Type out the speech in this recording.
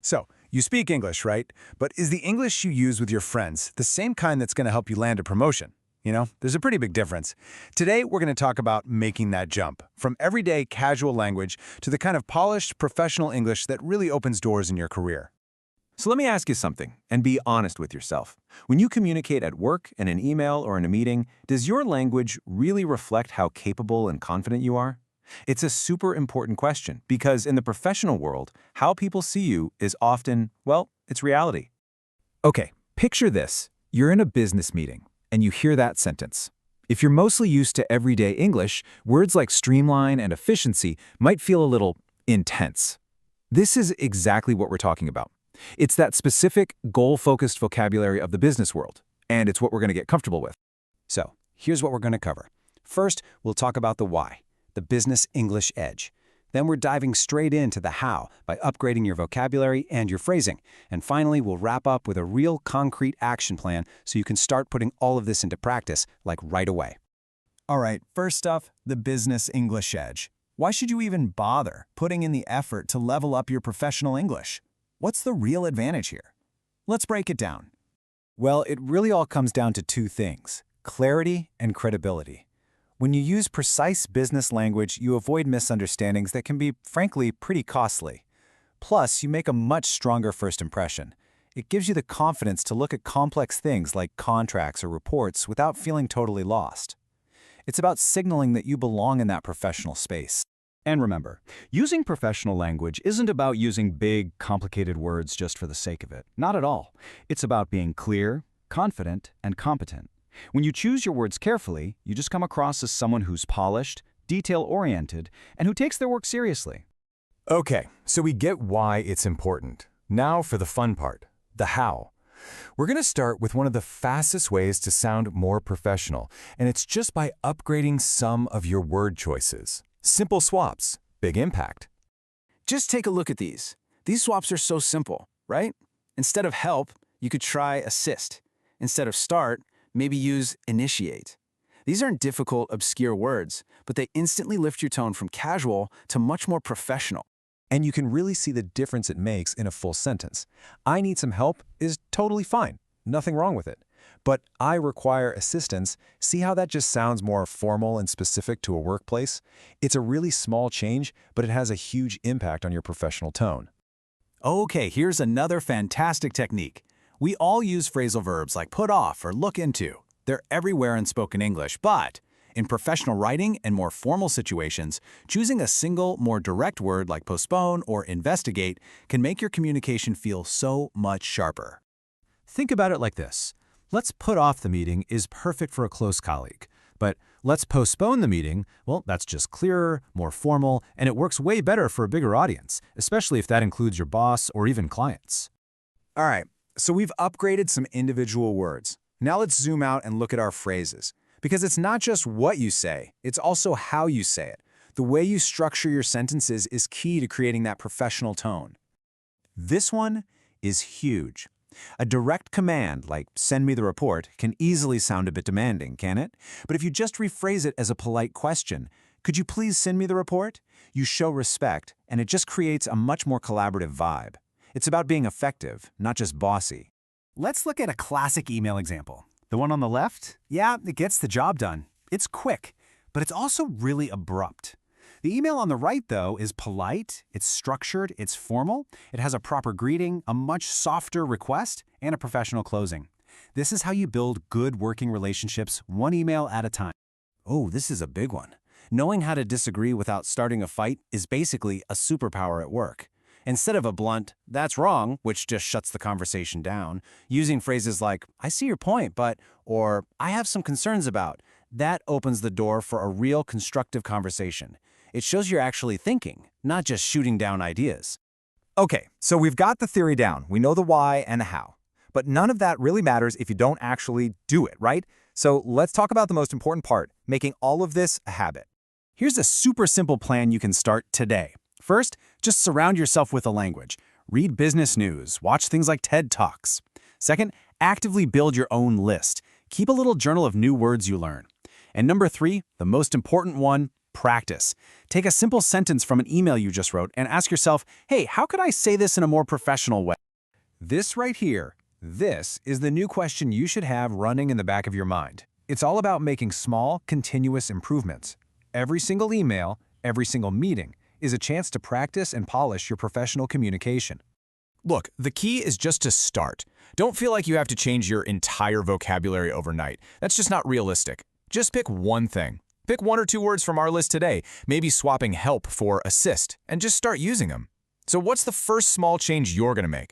So, you speak English, right? But is the English you use with your friends the same kind that's going to help you land a promotion? There's a pretty big difference. Today, we're going to talk about making that jump, from everyday casual language to the kind of polished professional English that really opens doors in your career. So let me ask you something, and be honest with yourself. When you communicate at work, in an email, or in a meeting, does your language really reflect how capable and confident you are? It's a super important question because in the professional world, how people see you is often, well, it's reality. Okay, picture this. You're in a business meeting, and you hear that sentence. If you're mostly used to everyday English, words like streamline and efficiency might feel a little intense. This is exactly what we're talking about. It's that specific, goal-focused vocabulary of the business world, and it's what we're going to get comfortable with. So, here's what we're going to cover. First, we'll talk about the why, the business English edge. Then we're diving straight into the how by upgrading your vocabulary and your phrasing. And finally, we'll wrap up with a real concrete action plan so you can start putting all of this into practice, like right away. All right, first up, the business English edge. Why should you even bother putting in the effort to level up your professional English? What's the real advantage here? Let's break it down. Well, it really all comes down to two things: clarity and credibility. When you use precise business language, you avoid misunderstandings that can be, frankly, pretty costly. Plus, you make a much stronger first impression. It gives you the confidence to look at complex things like contracts or reports without feeling totally lost. It's about signaling that you belong in that professional space. And remember, using professional language isn't about using big, complicated words just for the sake of it. Not at all. It's about being clear, confident, and competent. When you choose your words carefully, you just come across as someone who's polished, detail-oriented, and who takes their work seriously. Okay, so we get why it's important. Now for the fun part, the how. We're going to start with one of the fastest ways to sound more professional, and it's just by upgrading some of your word choices. Simple swaps, big impact. Just take a look at these. These swaps are so simple, right? Instead of help, you could try assist. Instead of start, maybe use initiate. These aren't difficult, obscure words, but they instantly lift your tone from casual to much more professional. And you can really see the difference it makes in a full sentence. I need some help is totally fine. Nothing wrong with it. But I require assistance. See how that just sounds more formal and specific to a workplace? It's a really small change, but it has a huge impact on your professional tone. Okay, here's another fantastic technique. We all use phrasal verbs like put off or look into. They're everywhere in spoken English, but in professional writing and more formal situations, choosing a single, more direct word like postpone or investigate can make your communication feel so much sharper. Think about it like this. Let's put off the meeting is perfect for a close colleague. But let's postpone the meeting, well, that's just clearer, more formal, and it works way better for a bigger audience, especially if that includes your boss or even clients. All right, so we've upgraded some individual words. Now let's zoom out and look at our phrases. Because it's not just what you say, it's also how you say it. The way you structure your sentences is key to creating that professional tone. This one is huge. A direct command, like send me the report, can easily sound a bit demanding, can it? But if you just rephrase it as a polite question, could you please send me the report? You show respect, and it just creates a much more collaborative vibe. It's about being effective, not just bossy. Let's look at a classic email example. The one on the left? Yeah, it gets the job done. It's quick, but it's also really abrupt. The email on the right, though, is polite, it's structured, it's formal, it has a proper greeting, a much softer request, and a professional closing. This is how you build good working relationships, one email at a time. Oh, this is a big one. Knowing how to disagree without starting a fight is basically a superpower at work. Instead of a blunt, that's wrong, which just shuts the conversation down, using phrases like, I see your point, but, or I have some concerns about, that opens the door for a real constructive conversation. It shows you're actually thinking, not just shooting down ideas. Okay, so we've got the theory down. We know the why and the how. But none of that really matters if you don't actually do it, right? So let's talk about the most important part, making all of this a habit. Here's a super simple plan you can start today. First, just surround yourself with a language. Read business news, watch things like TED Talks. Second, actively build your own list. Keep a little journal of new words you learn. And number 3, the most important one, Practice. Take a simple sentence from an email you just wrote and ask yourself, hey, how could I say this in a more professional way? This right here, this is the new question you should have running in the back of your mind. It's all about making small, continuous improvements. Every single email, every single meeting is a chance to practice and polish your professional communication. Look, the key is just to start. Don't feel like you have to change your entire vocabulary overnight. That's just not realistic. Just pick one thing. Pick 1 or 2 words from our list today, maybe swapping help for assist, and just start using them. So what's the first small change you're going to make?